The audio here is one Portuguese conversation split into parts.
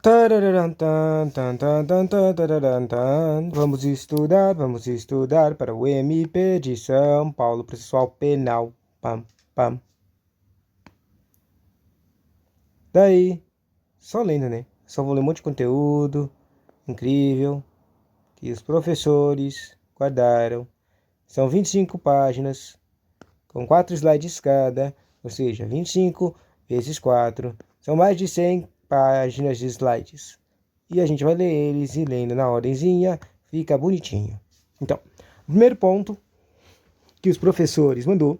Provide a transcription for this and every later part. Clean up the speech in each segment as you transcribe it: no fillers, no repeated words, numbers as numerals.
Tarararam, tan, tan, tan, tan, tan, tararam, tan. Vamos estudar para o MP de São Paulo, processual penal. Pam, pam. Daí, só lendo, né? Só vou ler um monte de conteúdo incrível que os professores guardaram. São 25 páginas, com 4 slides cada, ou seja, 25 vezes 4. São mais de 100 páginas de slides. E a gente vai ler eles e lendo na ordemzinha, fica bonitinho. Então, o primeiro ponto que os professores mandou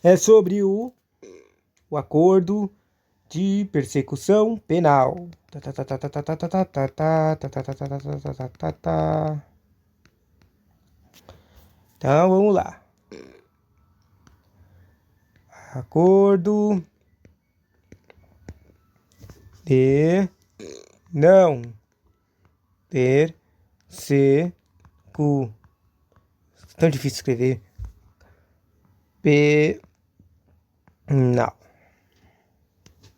é sobre o acordo de persecução penal. Então, vamos lá. Acordo de não persecução. Tão difícil escrever. Penal.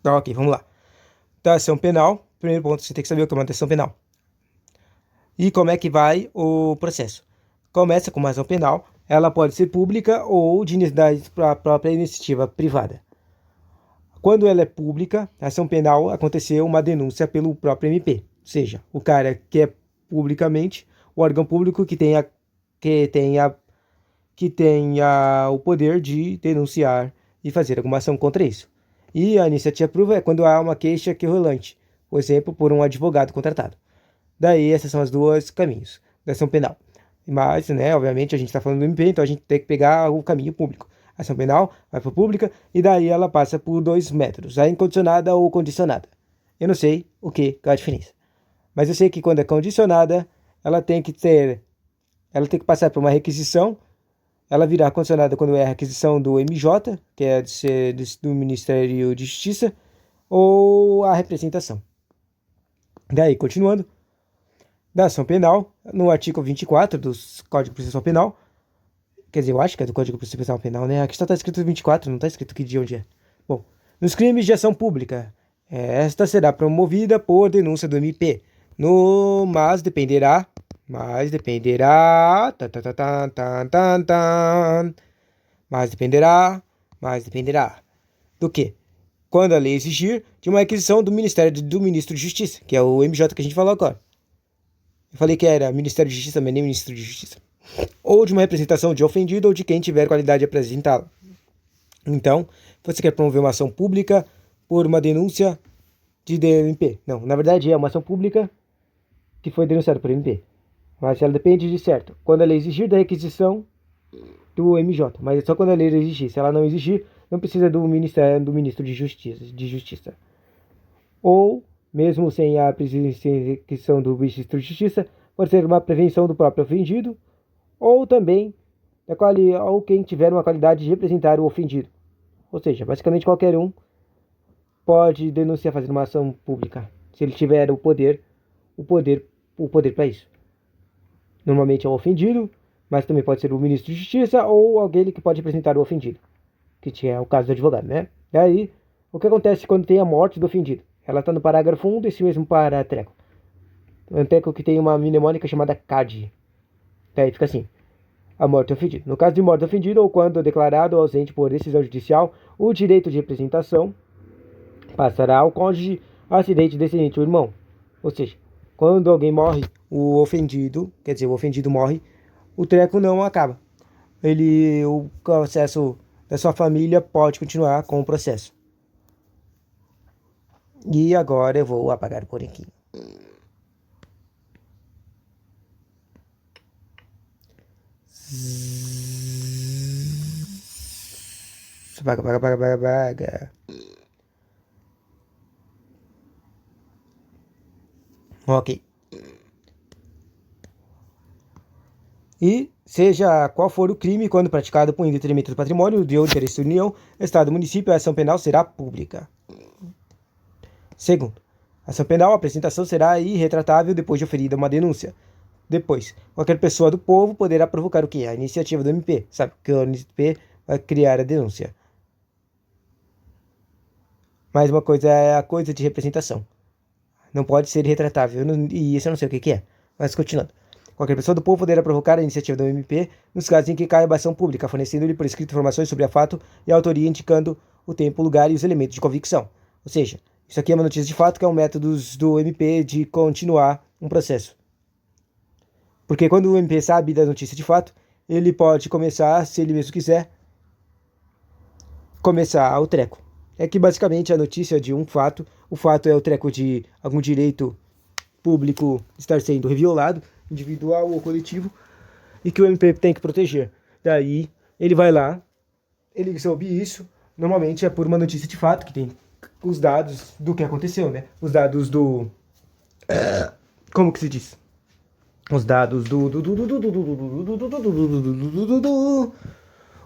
Tá, ok, vamos lá. Ação penal. Primeiro ponto, você tem que saber o que é uma ação penal. E como é que vai o processo? Começa com uma ação penal. Ela pode ser pública ou de própria iniciativa privada. Quando ela é pública, a ação penal aconteceu uma denúncia pelo próprio MP. Ou seja, o cara quer publicamente, o órgão público que tenha o poder de denunciar e fazer alguma ação contra isso. E a iniciativa privada é quando há uma queixa que é rolante, por exemplo, por um advogado contratado. Daí, esses são os dois caminhos da ação penal. Mas, né, obviamente, a gente está falando do MP, então a gente tem que pegar o caminho público. A ação penal vai para a pública e daí ela passa por dois métodos, a incondicionada ou condicionada. Eu não sei qual é a diferença. Mas eu sei que quando é condicionada, ela tem que passar por uma requisição. Ela virá condicionada quando é a requisição do MJ, que é do Ministério de Justiça, ou a representação. Daí, continuando, da ação penal, no artigo 24 do Código Processual Penal, quer dizer, eu acho que é do Código Processual Penal, né? Aqui está escrito 24, não está escrito que dia onde é. Bom, nos crimes de ação pública, esta será promovida por denúncia do MP, mas dependerá, mas dependerá do que? Quando a lei exigir de uma requisição do Ministro de Justiça, que é o MJ que a gente falou agora. Eu falei que era Ministério de Justiça, mas nem Ministro de Justiça. Ou de uma representação de ofendido ou de quem tiver qualidade de apresentá-la. Então, você quer promover uma ação pública por uma denúncia de DMP. Não, na verdade é uma ação pública que foi denunciada por MP. Mas ela depende de certo. Quando ela exigir da requisição do MJ. Mas é só quando a lei exigir. Se ela não exigir, não precisa do Ministro de Justiça. Ou, mesmo sem a requisição do Ministro de Justiça, pode ser uma prevenção do próprio ofendido, ou também ou quem tiver uma qualidade de representar o ofendido. Ou seja, basicamente qualquer um pode denunciar fazendo uma ação pública, se ele tiver o poder para isso. Normalmente é o ofendido, mas também pode ser o Ministro de Justiça ou alguém que pode representar o ofendido, que é o caso do advogado, né? E aí, o que acontece quando tem a morte do ofendido? Ela está no parágrafo 1 desse mesmo paratreco. É um treco que tem uma mnemônica chamada CAD. Daí fica assim: a morte do ofendido. No caso de morte do ofendido ou quando declarado ausente por decisão judicial, o direito de representação passará ao cônjuge, acidente, descendente ou irmão. Ou seja, quando alguém morre, o ofendido morre, o treco não acaba. O processo da sua família pode continuar com o processo. E agora eu vou apagar o corequinho. Apaga. Ok. E seja qual for o crime, quando praticado por detrimento do patrimônio de ou interesse da União, Estado, município, a ação penal será pública. Segundo, a ação penal, a apresentação será irretratável depois de oferida uma denúncia. Depois, qualquer pessoa do povo poderá provocar o quê? A iniciativa do MP. Sabe que o MP vai criar a denúncia. Mais uma coisa é a coisa de representação. Não pode ser retratável. E isso eu não sei o que é. Mas continuando. Qualquer pessoa do povo poderá provocar a iniciativa do MP nos casos em que caiba ação pública, fornecendo-lhe por escrito informações sobre o fato e a autoria, indicando o tempo, o lugar e os elementos de convicção. Ou seja, isso aqui é uma notícia de fato, que é um método do MP de continuar um processo. Porque quando o MP sabe da notícia de fato, ele pode começar, se ele mesmo quiser, começar o treco. É que basicamente a notícia de um fato, o fato é o treco de algum direito público estar sendo reviolado, individual ou coletivo, e que o MP tem que proteger. Daí ele vai lá, ele soube isso, normalmente é por uma notícia de fato, que tem os dados do que aconteceu, né? Os dados do... Como que se diz? Os dados do...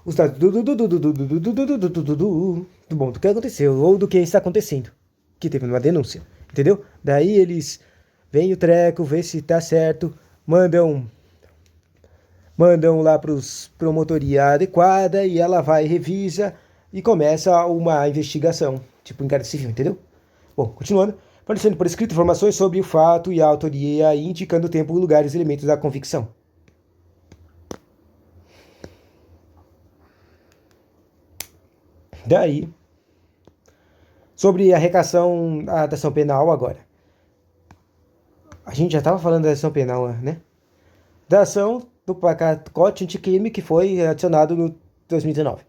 Os dados do bom, do que aconteceu, ou do que está acontecendo, que teve uma denúncia, entendeu? Daí eles veem o treco, vê se tá certo, mandam lá para promotoria adequada e ela vai, revisa e começa uma investigação, tipo inquérito civil, entendeu? Bom, continuando, fornecendo por escrito informações sobre o fato e a autoria, indicando o tempo, o lugar e os elementos da convicção. Daí, sobre a arrecação da ação penal agora. A gente já estava falando da ação penal, né? Da ação do pacote anticrime que foi adicionado no 2019.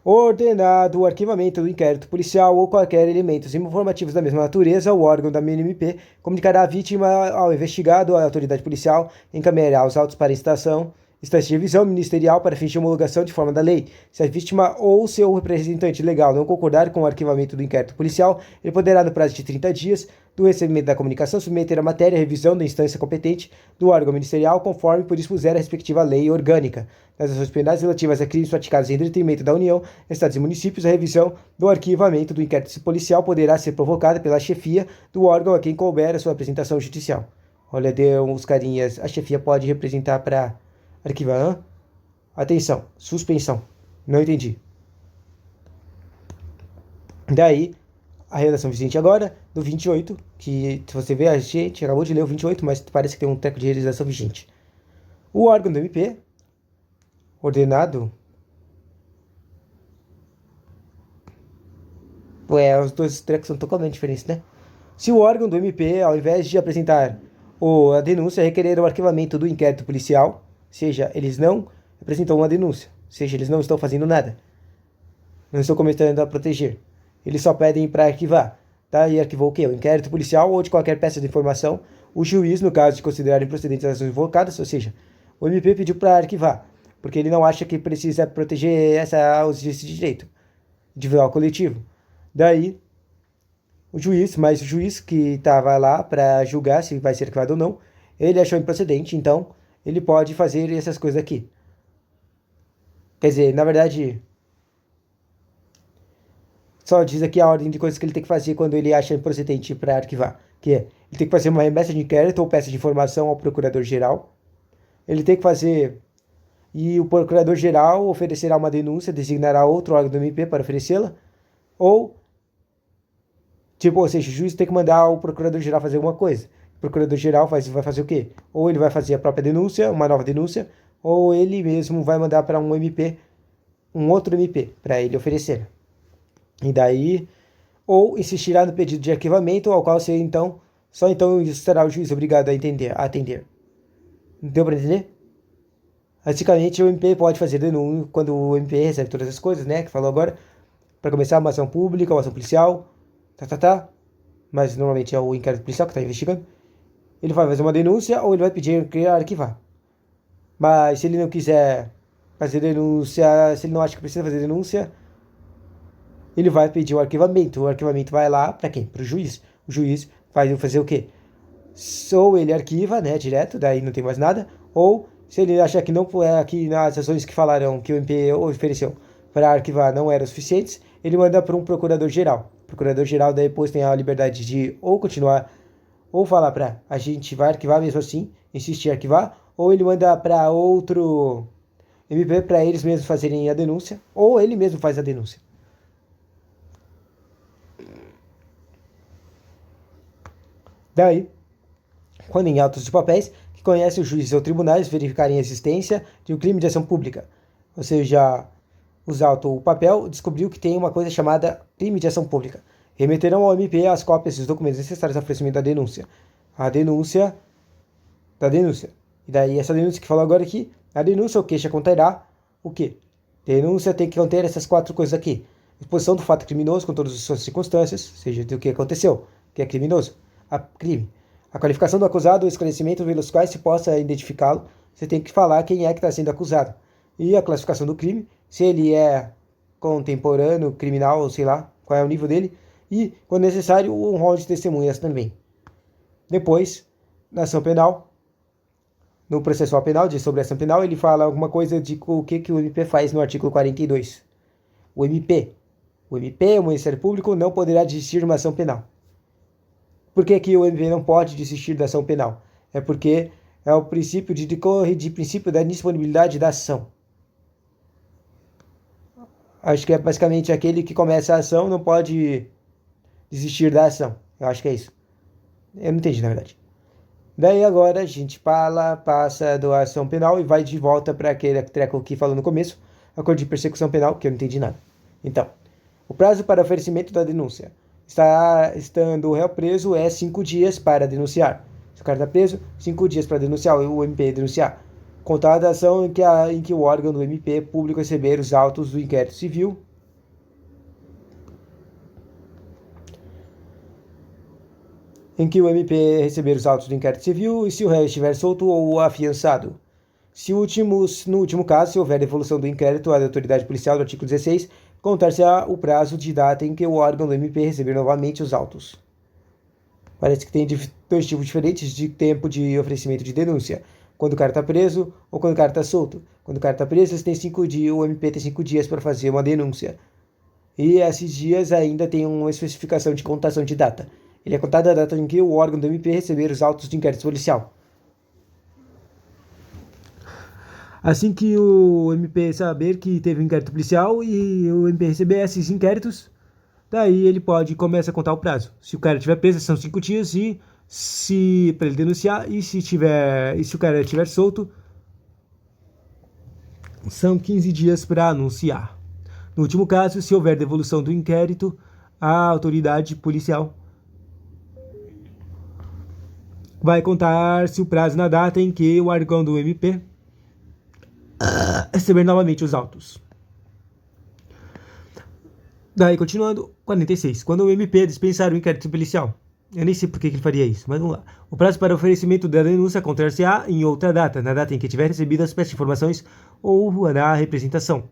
Ordenado o arquivamento do inquérito policial ou qualquer elementos informativos da mesma natureza, o órgão da MNP comunicará a vítima ao investigado, à autoridade policial, encaminhará os autos para instancia de revisão ministerial para fins de homologação de forma da lei. Se a vítima ou seu representante legal não concordar com o arquivamento do inquérito policial, ele poderá, no prazo de 30 dias do recebimento da comunicação, submeter a matéria à revisão da instância competente do órgão ministerial, conforme por dispuser a respectiva lei orgânica. Nas ações penais relativas a crimes praticados em detrimento da União, Estados e municípios, a revisão do arquivamento do inquérito policial poderá ser provocada pela chefia do órgão a quem couber a sua apresentação judicial. Olha, deu uns carinhas. A chefia pode representar para arquivar. Atenção, suspensão. Não entendi. Daí, a redação vigente agora, do 28, que se você ver, a gente acabou de ler o 28, mas parece que tem um treco de realização vigente. O órgão do MP, ordenado... os dois trecos são totalmente diferentes, né? Se o órgão do MP, ao invés de apresentar a denúncia, requerer o arquivamento do inquérito policial, seja, eles não apresentam uma denúncia, seja, eles não estão fazendo nada, não estão começando a proteger, eles só pedem para arquivar, tá? E arquivou o quê? O inquérito policial ou de qualquer peça de informação, o juiz, no caso de considerarem procedentes as ações invocadas, ou seja, o MP pediu para arquivar, porque ele não acha que precisa proteger esse direito individual coletivo. Daí, o juiz que estava lá para julgar se vai ser arquivado ou não, ele achou improcedente, então ele pode fazer essas coisas aqui. Quer dizer, na verdade, só diz aqui a ordem de coisas que ele tem que fazer quando ele acha improcedente para arquivar, que é, ele tem que fazer uma remessa de inquérito ou peça de informação ao procurador-geral, ele tem que fazer, e o procurador-geral oferecerá uma denúncia, designará outro órgão do MP para oferecê-la, ou seja, o juiz tem que mandar o procurador-geral fazer alguma coisa. O procurador-geral vai fazer o quê? Ou ele vai fazer a própria denúncia, uma nova denúncia, ou ele mesmo vai mandar para um MP, um outro MP, para ele oferecer. E daí, ou insistirá no pedido de arquivamento, ao qual só então estará o juiz obrigado a atender. Deu para entender? Basicamente, o MP pode fazer denúncia quando o MP recebe todas as coisas, né, que falou agora, para começar uma ação pública, uma ação policial, mas normalmente é o inquérito policial que está investigando. Ele vai fazer uma denúncia ou ele vai pedir para arquivar. Mas se ele não quiser fazer denúncia, se ele não acha que precisa fazer denúncia, ele vai pedir o arquivamento. O arquivamento vai lá para quem? Para o juiz. O juiz vai fazer o quê? Ou ele arquiva, né, direto, daí não tem mais nada, ou se ele achar que não é aqui nas ações que falaram que o MP ofereceu para arquivar não eram suficientes, ele manda para um procurador-geral. O procurador-geral depois tem a liberdade de ou continuar, ou falar para a gente vai arquivar mesmo assim, insistir em arquivar, ou ele manda para outro MP para eles mesmos fazerem a denúncia, ou ele mesmo faz a denúncia. Daí, quando em autos de papéis, que conhece os juízes ou tribunais verificarem a existência de um crime de ação pública. Ou seja, os autos, o papel descobriu que tem uma coisa chamada crime de ação pública. Remeterão ao MP as cópias dos documentos necessários ao oferecimento da denúncia. A denúncia da denúncia. E daí essa denúncia que falou agora aqui, a denúncia ou queixa conterá o quê? Denúncia tem que conter essas 4 coisas aqui. Exposição do fato criminoso com todas as suas circunstâncias, seja do que aconteceu, que é criminoso, crime. A qualificação do acusado, o esclarecimento pelos quais se possa identificá-lo, você tem que falar quem é que está sendo acusado. E a classificação do crime, se ele é contemporâneo, criminal, sei lá, qual é o nível dele. E, quando necessário, um rol de testemunhas também. Depois, na ação penal, no processual penal, sobre a ação penal, ele fala alguma coisa de o que o MP faz no artigo 42. O MP, o Ministério Público, não poderá desistir de uma ação penal. Por que o MP não pode desistir da ação penal? É porque é o princípio de princípio da disponibilidade da ação. Acho que é basicamente aquele que começa a ação não pode desistir da ação. Eu acho que é isso. Eu não entendi, na verdade. Daí agora a gente passa da ação penal e vai de volta para aquele treco que falou no começo, acordo de persecução penal, que eu não entendi nada. Então, o prazo para oferecimento da denúncia. Estando o réu preso, é 5 dias para denunciar. Se o cara está preso, 5 dias para denunciar, o MP denunciar. Contada a ação em que o órgão do MP público receber os autos do inquérito civil em que o MP receber os autos do inquérito civil e se o réu estiver solto ou afiançado. No último caso, se houver devolução do inquérito à autoridade policial do artigo 16, contar-se-á o prazo de data em que o órgão do MP receber novamente os autos. Parece que tem 2 tipos diferentes de tempo de oferecimento de denúncia. Quando o cara está preso ou quando o cara está solto. Quando o cara está preso, tem 5 dias, o MP tem 5 dias para fazer uma denúncia. E esses dias ainda tem uma especificação de contação de data. Ele é contado a data em que o órgão do MP receber os autos de inquérito policial. Assim que o MP saber que teve um inquérito policial e o MP receber esses inquéritos, daí ele começa a contar o prazo. Se o cara estiver preso, são 5 dias e se para ele denunciar, e se o cara estiver solto, são 15 dias para anunciar. No último caso, se houver devolução do inquérito, a autoridade policial vai contar-se o prazo na data em que o órgão do MP receber novamente os autos. Daí, continuando, 46. Quando o MP dispensar o inquérito policial. Eu nem sei por que ele faria isso, mas vamos lá. O prazo para oferecimento da denúncia contar-se-á em outra data, na data em que tiver recebido as peças de informações ou na representação.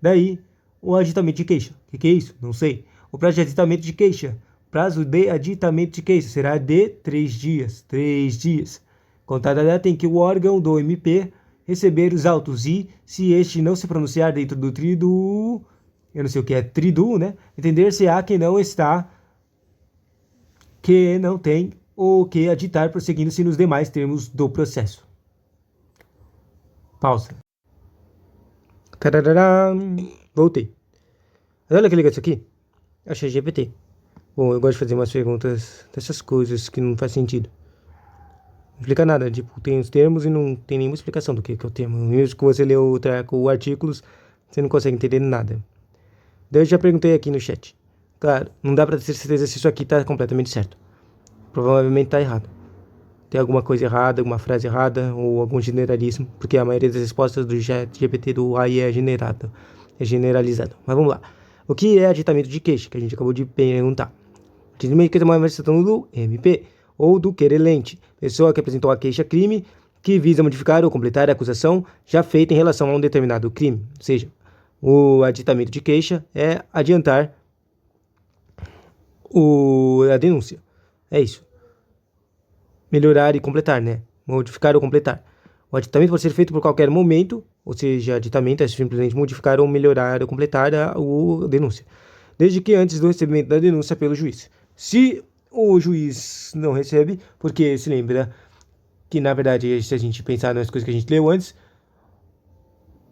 Daí, o aditamento de queixa. O que é isso? Não sei. O prazo de aditamento de queixa. O prazo de aditamento de queixa será de 3 dias. 3 dias. Contada a data em que o órgão do MP receber os autos e, se este não se pronunciar dentro do tridu, eu não sei o que é tridu, né? Entender-se-á que não está, que não tem o que aditar, prosseguindo-se nos demais termos do processo. Pausa. Tarararã. Voltei. Mas olha que legal isso aqui. Achei GPT. Bom, eu gosto de fazer umas perguntas dessas coisas que não faz sentido. Não explica nada, tipo, tem os termos e não tem nenhuma explicação do que é o termo. Mesmo que você lê o artículos, você não consegue entender nada. Daí eu já perguntei aqui no chat. Claro, não dá pra ter certeza se isso aqui tá completamente certo. Provavelmente tá errado. Tem alguma coisa errada, alguma frase errada, ou algum generalismo, porque a maioria das respostas do chat GPT do AI é generalizado. Mas vamos lá. O que é aditamento de queixa, que a gente acabou de perguntar? Aditamento de queixa é uma manifestação do MP ou do querelente, pessoa que apresentou a queixa-crime, que visa modificar ou completar a acusação já feita em relação a um determinado crime. Ou seja, o aditamento de queixa é adiantar a denúncia. É isso. Melhorar e completar, né? Modificar ou completar. O aditamento pode ser feito por qualquer momento, ou seja, aditamento é simplesmente modificar ou melhorar ou completar a denúncia, desde que antes do recebimento da denúncia pelo juiz. Se o juiz não recebe, porque se lembra que, na verdade, se a gente pensar nas coisas que a gente leu antes,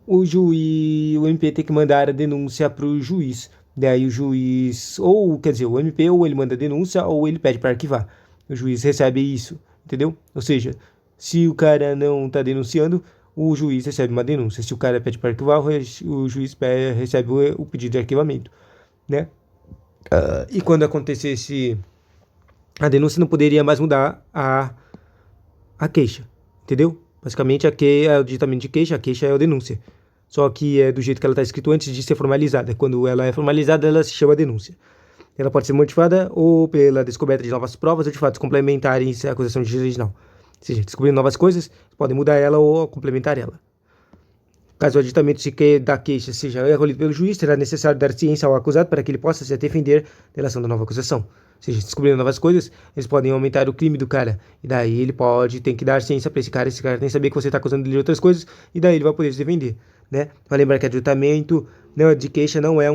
o MP tem que mandar a denúncia para o juiz. Daí o juiz, ou quer dizer, o MP ou ele manda a denúncia ou ele pede para arquivar. o juiz recebe isso, entendeu? Ou seja, se o cara não está denunciando, o juiz recebe uma denúncia. Se o cara pede para arquivar, o juiz recebe o pedido de arquivamento, né? E quando acontecesse a denúncia, não poderia mais mudar a queixa, entendeu? Basicamente, o digitamento de queixa, a queixa é a denúncia. Só que é do jeito que ela está escrito antes de ser formalizada. Quando ela é formalizada, ela se chama denúncia. Ela pode ser modificada ou pela descoberta de novas provas ou de fatos complementares à acusação de original. Ou seja, descobrindo novas coisas, podem mudar ela ou complementar ela. Caso o aditamento da queixa seja recolhido pelo juiz, será necessário dar ciência ao acusado para que ele possa se defender da relação da nova acusação. Ou seja, descobrindo novas coisas, eles podem aumentar o crime do cara. E daí ele tem que dar ciência para esse cara tem que saber que você está acusando ele de outras coisas, e daí ele vai poder se defender, né? Para lembrar que aditamento de queixa não é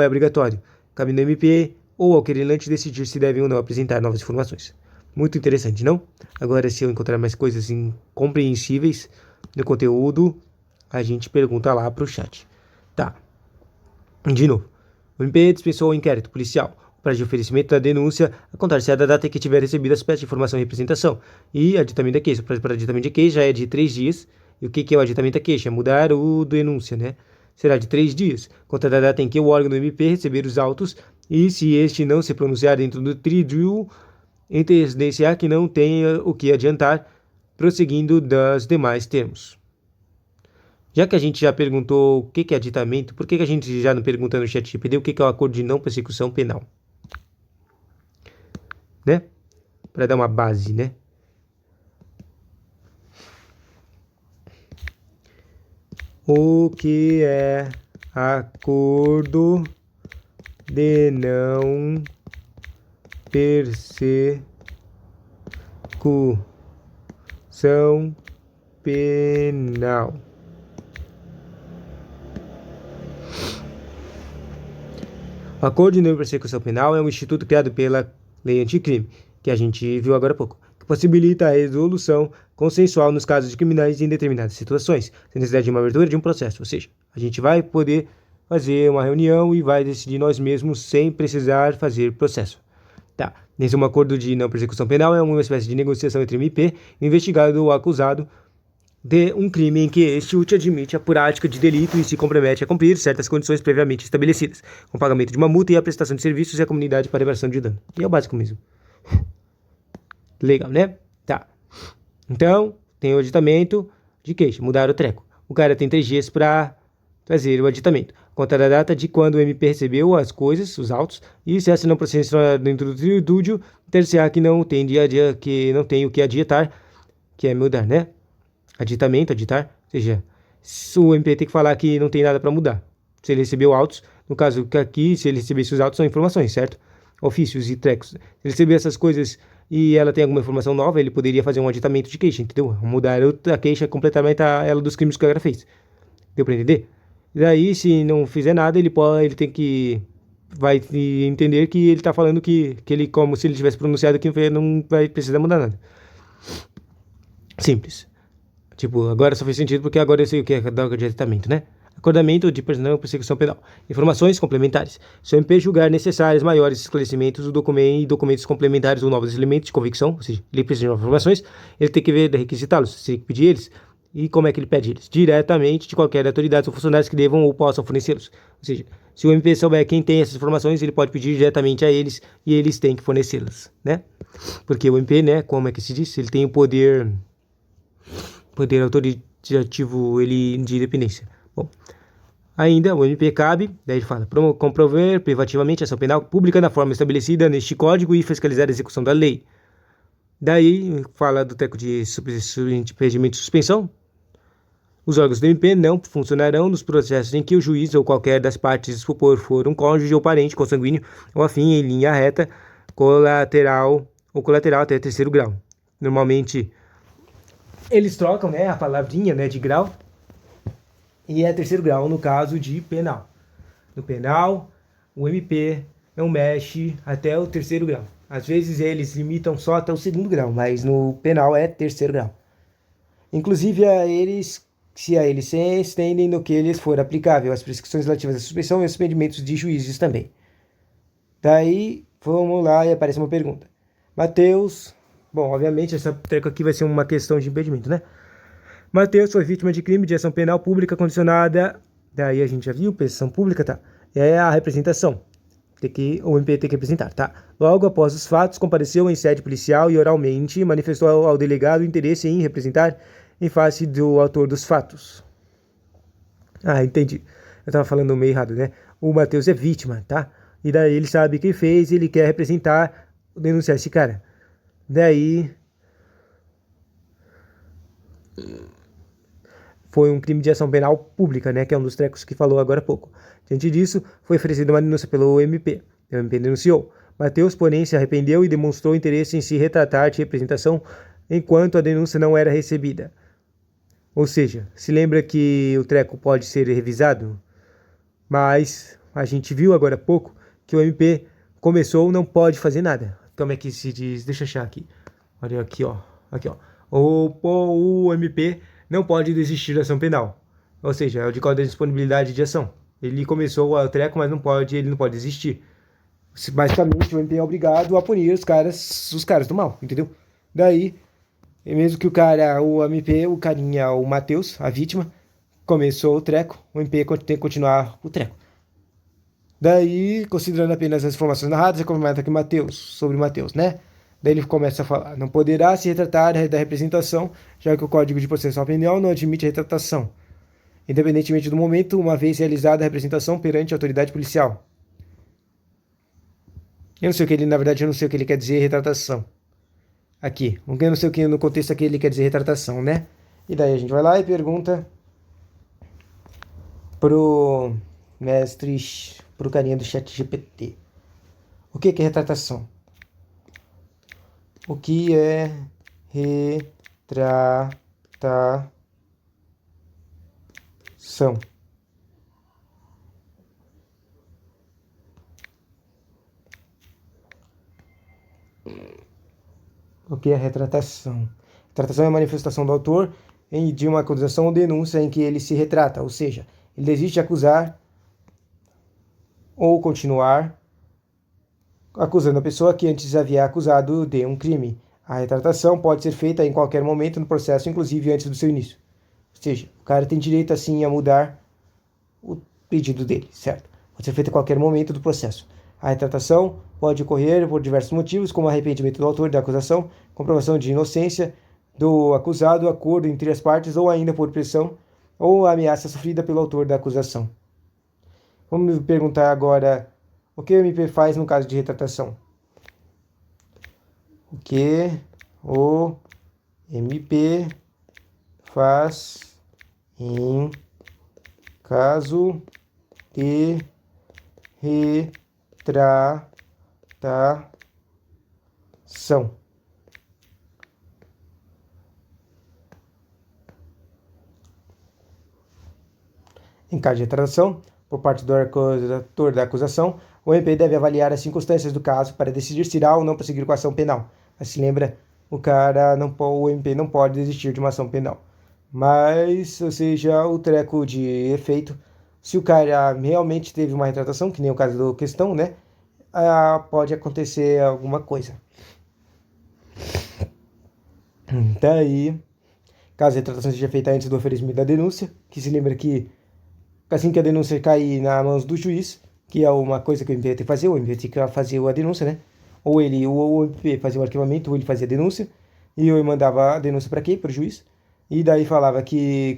obrigatório. Cabe no MP ou ao querelante decidir se devem ou não apresentar novas informações. Muito interessante, não? Agora, se eu encontrar mais coisas incompreensíveis no conteúdo, a gente pergunta lá pro chat. Tá. De novo. O MP dispensou o inquérito policial. O prazo de oferecimento da denúncia a contar-se da data que tiver recebido as peças de informação e representação. E aditamento da queixa. O prazo para aditamento de queixa é de 3 dias. E o que é o aditamento da queixa? É mudar o denúncia, né? Será de 3 dias. Conta da data em que o órgão do MP receber os autos e se este não se pronunciar dentro do tríduo, entender-se-á que não tenha o que adiantar, prosseguindo das demais termos. Já que a gente já perguntou o que é aditamento, por que a gente já não pergunta no chat GPT o que é o acordo de não persecução penal? Né? Para dar uma base, né? O que é acordo de não persecução penal? O acordo de não persecução penal é um instituto criado pela lei anticrime, que a gente viu agora há pouco, que possibilita a resolução consensual nos casos de criminais em determinadas situações, sem necessidade de uma abertura de um processo. Ou seja, a gente vai poder fazer uma reunião e vai decidir nós mesmos sem precisar fazer processo. Tá. Nesse um acordo de não persecução penal é uma espécie de negociação entre o MP e o investigado ou acusado de um crime em que este admite a prática de delito e se compromete a cumprir certas condições previamente estabelecidas, com pagamento de uma multa e a prestação de serviços e a comunidade para reparação de dano. E é o básico mesmo. Legal, né? Tá. Então, tem o aditamento de queixa, mudar o treco. O cara tem 3 dias para fazer o aditamento. Conta da data de quando o MP recebeu as coisas, os autos, e se essa não processa dentro do tríduo, ter-se-á que não tem o que adiantar, que é mudar, né? Aditamento, aditar, ou seja, o MP tem que falar que não tem nada para mudar. Se ele recebeu autos, no caso aqui, se ele recebesse os autos, são informações, certo? Ofícios e trecos. Se ele receber essas coisas e ela tem alguma informação nova, ele poderia fazer um aditamento de queixa, entendeu? Mudar a queixa completamente ela dos crimes que o cara fez. Deu para entender? E daí, se não fizer nada, ele tem que vai entender que ele tá falando que ele, como se ele tivesse pronunciado que não vai precisar mudar nada. Simples. Tipo, agora só fez sentido porque agora eu sei o que é droga de aditamento, né? Acordamento de não persecução penal. Informações complementares. Se o MP julgar necessários maiores esclarecimentos do documento e documentos complementares ou novos elementos de convicção, ou seja, ele precisa de novas informações, ele tem que requisitá-los, se tem que pedir eles. E como é que ele pede eles? Diretamente de qualquer autoridade ou funcionários que devam ou possam fornecê-los. Ou seja, se o MP souber quem tem essas informações, ele pode pedir diretamente a eles e eles têm que fornecê-las, né? Porque o MP, né, como é que se diz? Ele tem o poder autoritativo de independência. Bom, ainda o MP cabe, daí ele fala, comprover privativamente a ação penal pública na forma estabelecida neste código e fiscalizar a execução da lei. Daí fala do teco de impedimento de suspensão. Os órgãos do MP não funcionarão nos processos em que o juiz ou qualquer das partes supor for um cônjuge ou parente consanguíneo ou afim em linha reta, colateral até 3º grau. Normalmente eles trocam, né, a palavrinha, né, de grau e é 3º grau no caso de penal. No penal, o MP não mexe até o 3º grau. Às vezes eles limitam só até o 2º grau, mas no penal é 3º grau. Inclusive, se a eles se estendem no que lhes for aplicável as prescrições relativas à suspensão e aos impedimentos de juízes também. Daí, vamos lá e aparece uma pergunta. Matheus, bom, obviamente essa treca aqui vai ser uma questão de impedimento, né? Matheus foi vítima de crime de ação penal pública condicionada, daí a gente já viu, ação pública, tá? É a representação, o MP tem que representar, tá? Logo após os fatos, compareceu em sede policial e oralmente manifestou ao delegado interesse em representar em face do autor dos fatos. Ah, entendi. Eu tava falando meio errado, né? O Matheus é vítima, tá? E daí ele sabe quem fez e ele quer representar, denunciar esse cara. Daí foi um crime de ação penal pública, né? Que é um dos trecos que falou agora há pouco. Diante disso, foi oferecida uma denúncia pelo MP. O MP denunciou. Matheus, porém, se arrependeu e demonstrou interesse em se retratar de representação enquanto a denúncia não era recebida. Ou seja, se lembra que o treco pode ser revisado? Mas a gente viu agora há pouco que o MP começou, não pode fazer nada. Como é que se diz? Deixa eu achar aqui. Olha aqui, ó. Aqui, ó. O MP não pode desistir da ação penal. Ou seja, é o de código de disponibilidade de ação. Ele começou o treco, mas ele não pode desistir. Basicamente, o MP é obrigado a punir os caras do mal, entendeu? Daí, mesmo que o MP, o carinha, o Matheus, a vítima, começou o treco, o MP tem que continuar o treco. Daí, considerando apenas as informações narradas, comenta aqui sobre Matheus, né? Daí ele começa a falar: não poderá se retratar da representação, já que o Código de Processo Penal não admite a retratação, independentemente do momento, uma vez realizada a representação perante a autoridade policial. Eu não sei o que ele, na verdade, eu não sei o que ele quer dizer retratação. Aqui, eu não sei o que no contexto aqui ele quer dizer retratação, né? E daí a gente vai lá e pergunta pro mestre, pro carinha do chat GPT. O que é retratação? O que é retratação? O que é retratação? Retratação é a manifestação do autor de uma acusação ou denúncia em que ele se retrata, ou seja, ele desiste de acusar ou continuar acusando a pessoa que antes havia acusado de um crime. A retratação pode ser feita em qualquer momento no processo, inclusive antes do seu início. Ou seja, o cara tem direito assim a mudar o pedido dele, certo? Pode ser feita em qualquer momento do processo. A retratação pode ocorrer por diversos motivos, como arrependimento do autor da acusação, comprovação de inocência do acusado, acordo entre as partes ou ainda por pressão ou ameaça sofrida pelo autor da acusação. Vamos perguntar agora o que o MP faz no caso de retratação. O que o MP faz em caso de retratação? Em caso de retratação, por parte do acusador da acusação, o MP deve avaliar as circunstâncias do caso para decidir se irá ou não prosseguir com a ação penal. Mas se lembra, o MP não pode desistir de uma ação penal. Mas, ou seja, o treco de efeito, se o cara realmente teve uma retratação, que nem o caso da questão, né? Pode acontecer alguma coisa. Daí, caso a retratação seja feita antes do oferecimento da denúncia, que se lembra que assim que a denúncia cair nas mãos do juiz, que é uma coisa que o MP tem que fazer, o MP tem que fazer a denúncia, né? Ou o MP fazia o arquivamento, ou ele fazia a denúncia, e eu mandava a denúncia para quê? Para o juiz. E daí falava que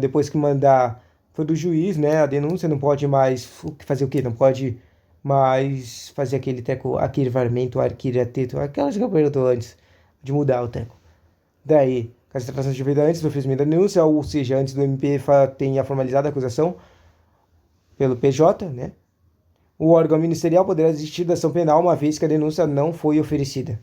depois que mandar foi do juiz, né? A denúncia não pode mais fazer o quê? Não pode mais fazer aquele arquivamento, aquelas que eu perguntou antes de mudar o teco. Daí, caso a retratação seja feita antes do oferecimento da denúncia, ou seja, antes do MP tenha formalizado a acusação pelo PJ, né? O órgão ministerial poderá desistir da ação penal uma vez que a denúncia não foi oferecida.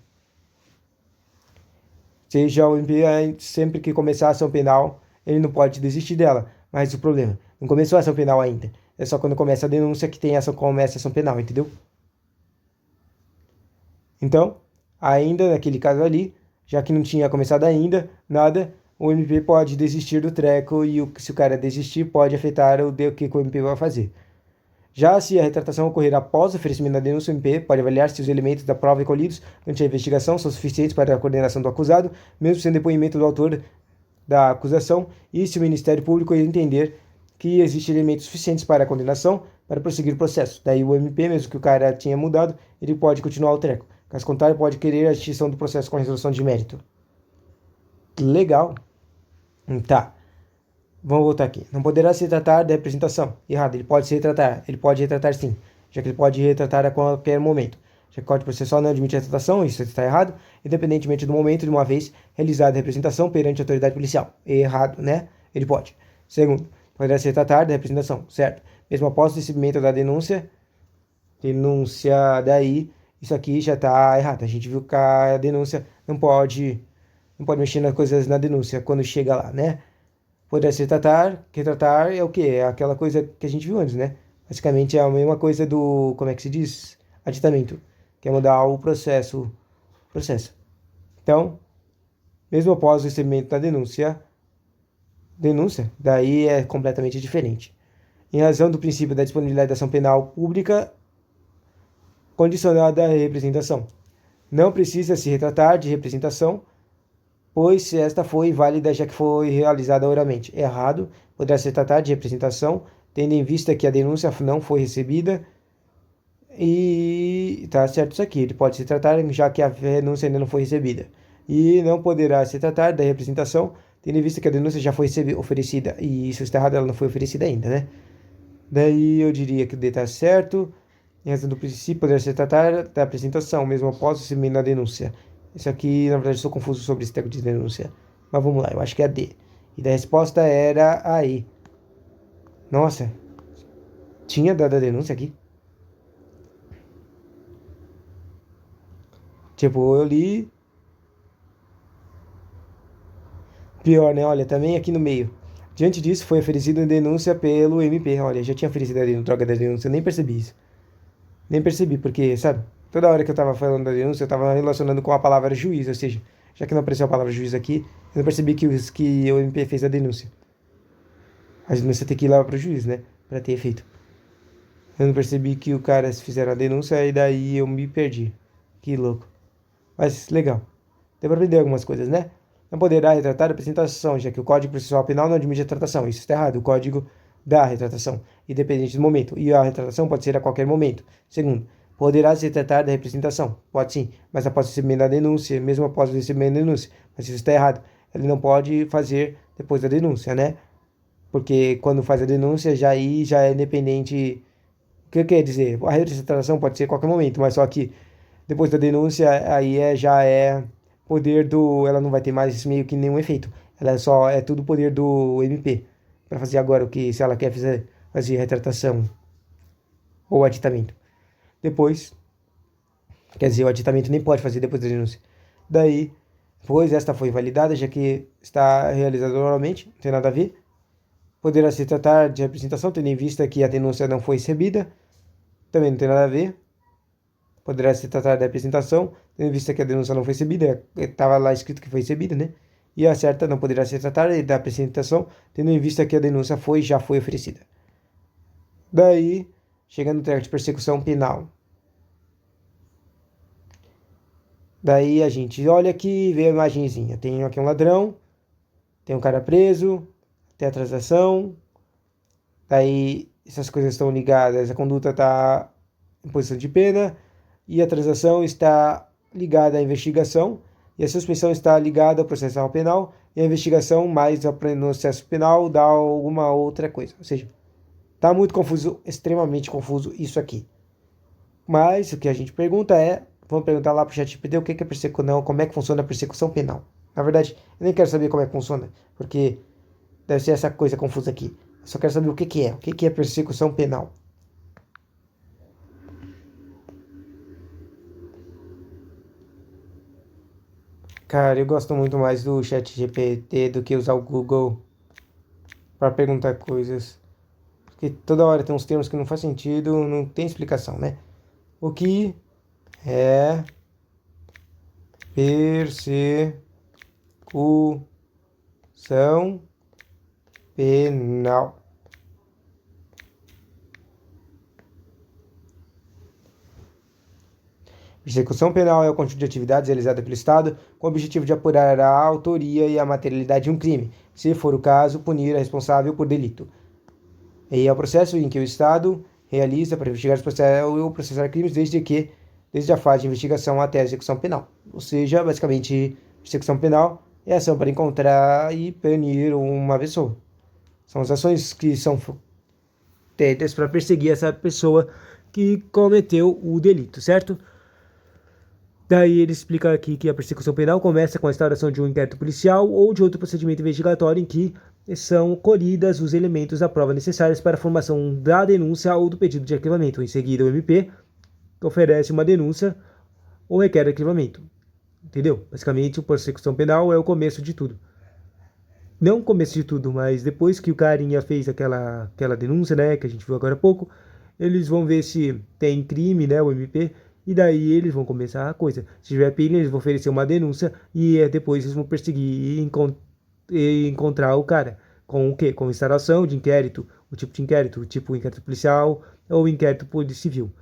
Seja o MP, sempre que começar a ação penal, ele não pode desistir dela. Mas o problema, não começou a ação penal ainda. É só quando começa a denúncia que começa a ação penal, entendeu? Então, ainda naquele caso ali, já que não tinha começado ainda, nada, o MP pode desistir do treco e se o cara desistir, pode afetar o que o MP vai fazer. Já se a retratação ocorrer após o oferecimento da denúncia, o MP pode avaliar se os elementos da prova recolhidos durante a investigação são suficientes para a condenação do acusado, mesmo sem depoimento do autor da acusação, e se o Ministério Público entender que existem elementos suficientes para a condenação para prosseguir o processo. Daí o MP, mesmo que o cara tinha mudado, ele pode continuar o treco. Caso contrário, pode querer a extinção do processo com resolução de mérito. Legal. Tá. Vamos voltar aqui. Não poderá se tratar de representação. Errado. Ele pode se retratar. Ele pode retratar sim. Já que ele pode retratar a qualquer momento. Já que o Código Processual não admite retratação, isso está errado, independentemente do momento de uma vez realizada a representação perante a autoridade policial. Errado, né? Ele pode. Segundo, poderá se tratar de representação, certo? Mesmo após o recebimento da denúncia daí, isso aqui já está errado. A gente viu que a denúncia não pode mexer nas coisas na denúncia quando chega lá, né? Poderá se tratar, retratar é o quê? É aquela coisa que a gente viu antes, né? Basicamente é a mesma coisa do, como é que se diz? Aditamento, que é mudar o processo. Então, mesmo após o recebimento da denúncia, daí é completamente diferente. Em razão do princípio da disponibilidade da ação penal pública condicionada à representação. Não precisa se retratar de representação, pois se esta foi válida já que foi realizada oralmente. Errado, poderá se tratar de representação, tendo em vista que a denúncia não foi recebida. E tá certo isso aqui, ele pode se tratar já que a denúncia ainda não foi recebida. E não poderá se tratar da representação, tendo em vista que a denúncia já foi oferecida. E isso está errado, ela não foi oferecida ainda, né? Daí eu diria que o D está certo. Em razão do princípio, poderá se tratar da apresentação, mesmo após o recebimento da denúncia. Isso aqui, na verdade, estou confuso sobre esse tempo de denúncia. Mas vamos lá, eu acho que é a D. E da resposta era a E. Nossa, tinha dado a denúncia aqui? Tipo, eu li. Pior, né? Olha, também aqui no meio. Diante disso, foi oferecida denúncia pelo MP. Olha, já tinha oferecido a droga da denúncia, eu nem percebi isso. Nem percebi, porque, sabe? Toda hora que eu tava falando da denúncia, eu tava relacionando com a palavra juiz, ou seja, já que não apareceu a palavra juiz aqui, eu não percebi que o MP fez a denúncia. A denúncia tem que ir lá pro juiz, né? Pra ter efeito. Eu não percebi que o cara fizeram a denúncia e daí eu me perdi. Que louco. Mas legal. Deu pra aprender algumas coisas, né? Não poderá retratar a apresentação, já que o Código Processual Penal não admite retratação. Isso está errado. O Código dá retratação, independente do momento. E a retratação pode ser a qualquer momento. Segundo, poderá se tratar da representação. Pode sim, mas após o recebimento da denúncia, mesmo após o recebimento da denúncia. Mas isso está errado. Ele não pode fazer depois da denúncia, né? Porque quando faz a denúncia, já aí já é independente. O que quer dizer? A retratação pode ser a qualquer momento, mas só que depois da denúncia, aí já é poder do. Ela não vai ter mais meio que nenhum efeito. Ela só é tudo poder do MP. Para fazer agora o que, se ela quer fazer retratação ou aditamento. Depois, quer dizer, o aditamento nem pode fazer depois da denúncia. Daí, pois esta foi validada, já que está realizada oralmente, não tem nada a ver. Poderá se tratar de representação, tendo em vista que a denúncia não foi recebida. Também não tem nada a ver. Poderá se tratar da representação, tendo em vista que a denúncia não foi recebida, estava lá escrito que foi recebida, né? E a certa não poderá se tratar da apresentação, tendo em vista que a denúncia já foi oferecida. Daí, chegando no treco de persecução penal. Daí a gente olha aqui, vê a imagenzinha. Tem aqui um ladrão, tem um cara preso, tem a transação. Daí essas coisas estão ligadas, a conduta está em posição de pena e a transação está ligada à investigação e a suspensão está ligada ao processo penal e a investigação mais ao processo penal dá alguma outra coisa. Ou seja, está muito confuso, extremamente confuso isso aqui. Mas o que a gente pergunta é, vamos perguntar lá para o ChatGPT o que é persecução, como é que funciona a persecução penal. Na verdade, eu nem quero saber como é que funciona, porque deve ser essa coisa confusa aqui. Eu só quero saber o que é. O que é persecução penal? Cara, eu gosto muito mais do ChatGPT do que usar o Google para perguntar coisas. Porque toda hora tem uns termos que não faz sentido, não tem explicação, né? O que é persecução penal? Persecução penal é o conjunto de atividades realizada pelo Estado com o objetivo de apurar a autoria e a materialidade de um crime, se for o caso, punir a responsável por delito. E é o processo em que o Estado realiza para investigar ou processar crimes desde a fase de investigação até a execução penal. Ou seja, basicamente, persecução penal é a ação para encontrar e punir uma pessoa. São as ações que são feitas para perseguir essa pessoa que cometeu o delito, certo? Daí ele explica aqui que a persecução penal começa com a instauração de um inquérito policial ou de outro procedimento investigatório em que são colhidas os elementos da prova necessários para a formação da denúncia ou do pedido de arquivamento. Em seguida, o MP oferece uma denúncia ou requer arquivamento. Entendeu? Basicamente, a persecução penal é o começo de tudo. Não o começo de tudo, mas depois que o carinha fez aquela denúncia, né, que a gente viu agora há pouco, eles vão ver se tem crime, né, o MP, e daí eles vão começar a coisa. Se tiver pilha, eles vão oferecer uma denúncia e depois eles vão perseguir e encontrar o cara. Com o quê? Com instauração de inquérito, o tipo de inquérito, o tipo inquérito policial ou inquérito civil.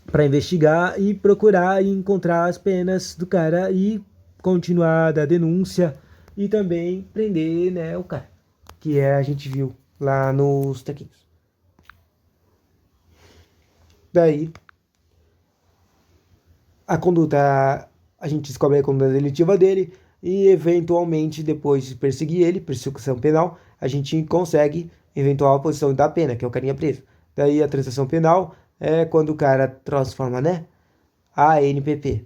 Para investigar e procurar e encontrar as penas do cara e continuar da denúncia e também prender, né, o cara. Que a gente viu lá nos taquinhos. Daí, a gente descobre a conduta delitiva dele e eventualmente depois de perseguir ele, persecução penal, a gente consegue eventual oposição da pena, que é o carinha preso. Daí a transação penal é quando o cara transforma, né, a NPP.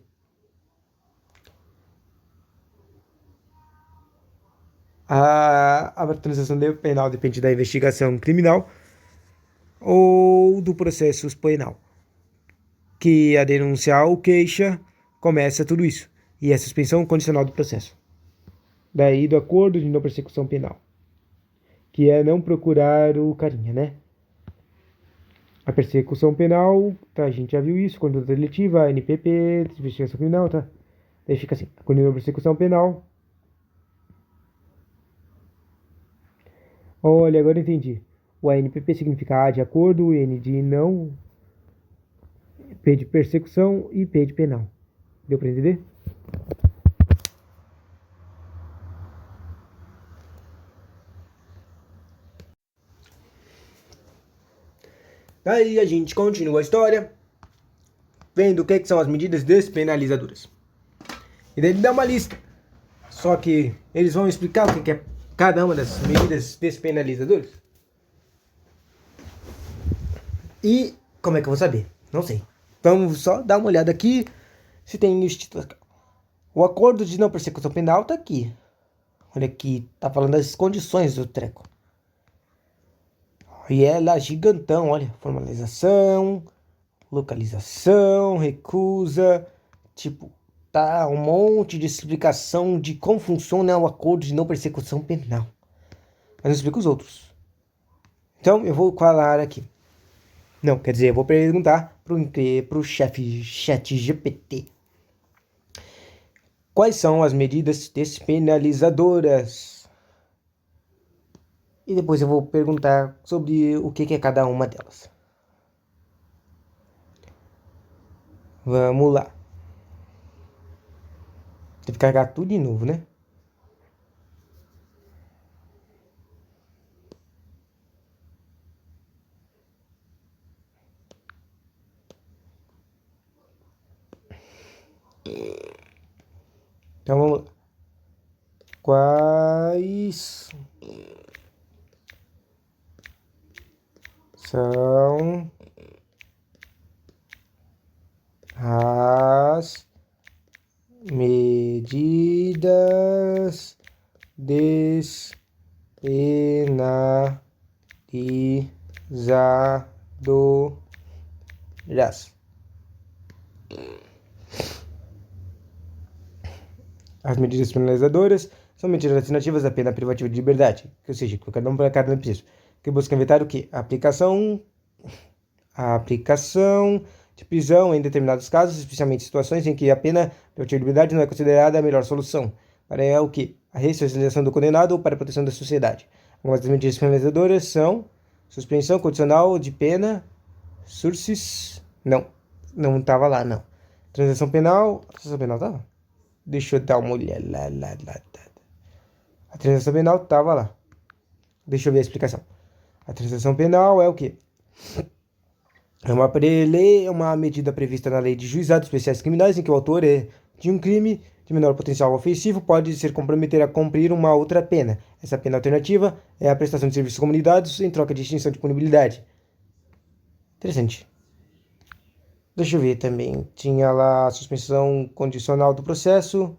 A transação penal depende da investigação criminal ou do processo penal. Que a denúncia ou queixa começa tudo isso. E a suspensão condicional do processo. Daí do acordo de não persecução penal. Que é não procurar o carinha, né? A persecução penal, tá, a gente já viu isso, conduta deletiva, NPP, investigação criminal, tá? Daí fica assim, a conduta de persecução penal. Olha, agora eu entendi. O ANPP significa A de acordo, o N de não, P de persecução e P de penal. Deu pra entender? Daí a gente continua a história, vendo o que são as medidas despenalizadoras. E daí ele dá uma lista. Só que eles vão explicar o que é cada uma das medidas despenalizadoras. E como é que eu vou saber? Não sei. Vamos só dar uma olhada aqui se tem os títulos. O acordo de não persecução penal tá aqui. Olha aqui, tá falando das condições do treco. E é lá gigantão, olha. Formalização, localização, recusa. Tipo, tá um monte de explicação de como funciona o acordo de não persecução penal. Mas não explica os outros. Então, eu vou falar aqui. Não, quer dizer, eu vou perguntar pro chefe ChatGPT. Quais são as medidas despenalizadoras? E depois eu vou perguntar sobre o que é cada uma delas. Vamos lá. Tem que carregar tudo de novo, né? Então vamos lá. Quais são as medidas despenalizadoras? As medidas penalizadoras são medidas alternativas à pena privativa de liberdade, ou seja, colocar nome para cada preso, que busca evitar o quê? A aplicação de prisão em determinados casos, especialmente em situações em que a pena privativa de liberdade não é considerada a melhor solução, para o quê? A ressocialização do condenado ou para a proteção da sociedade. Algumas das medidas penalizadoras são suspensão condicional de pena, sursis, não estava lá, não. Transação penal. A transação penal tava? Deixa eu dar uma olhada. A transação penal tava lá. Deixa eu ver a explicação. A transação penal é o quê? É uma medida prevista na Lei de Juizados Especiais Criminais em que o autor de um crime de menor potencial ofensivo pode ser comprometer a cumprir uma outra pena. Essa pena alternativa é a prestação de serviços comunitários em troca de extinção de punibilidade. Interessante. Deixa eu ver também. Tinha lá a suspensão condicional do processo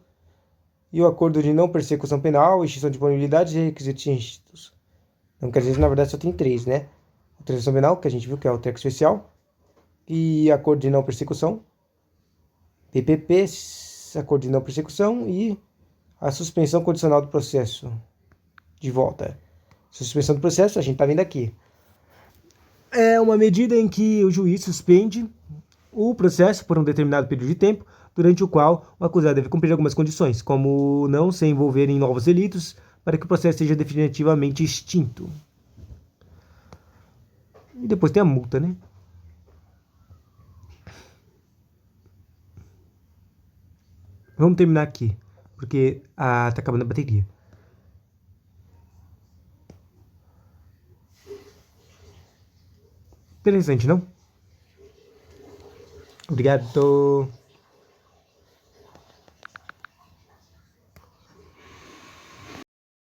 e o acordo de não persecução penal, extinção de punibilidade e requisitos instos. Então, quer dizer, na verdade, só tem 3, né? A transação penal, que a gente viu que é o treco especial, e acordo de não persecução, PPP, acordo de não persecução e a suspensão condicional do processo. De volta. Suspensão do processo, a gente tá vendo aqui. É uma medida em que o juiz suspende o processo por um determinado período de tempo, durante o qual o acusado deve cumprir algumas condições, como não se envolver em novos delitos, para que o processo seja definitivamente extinto. E depois tem a multa, né? Vamos terminar aqui, porque tá acabando a bateria. Interessante, não? Obrigado.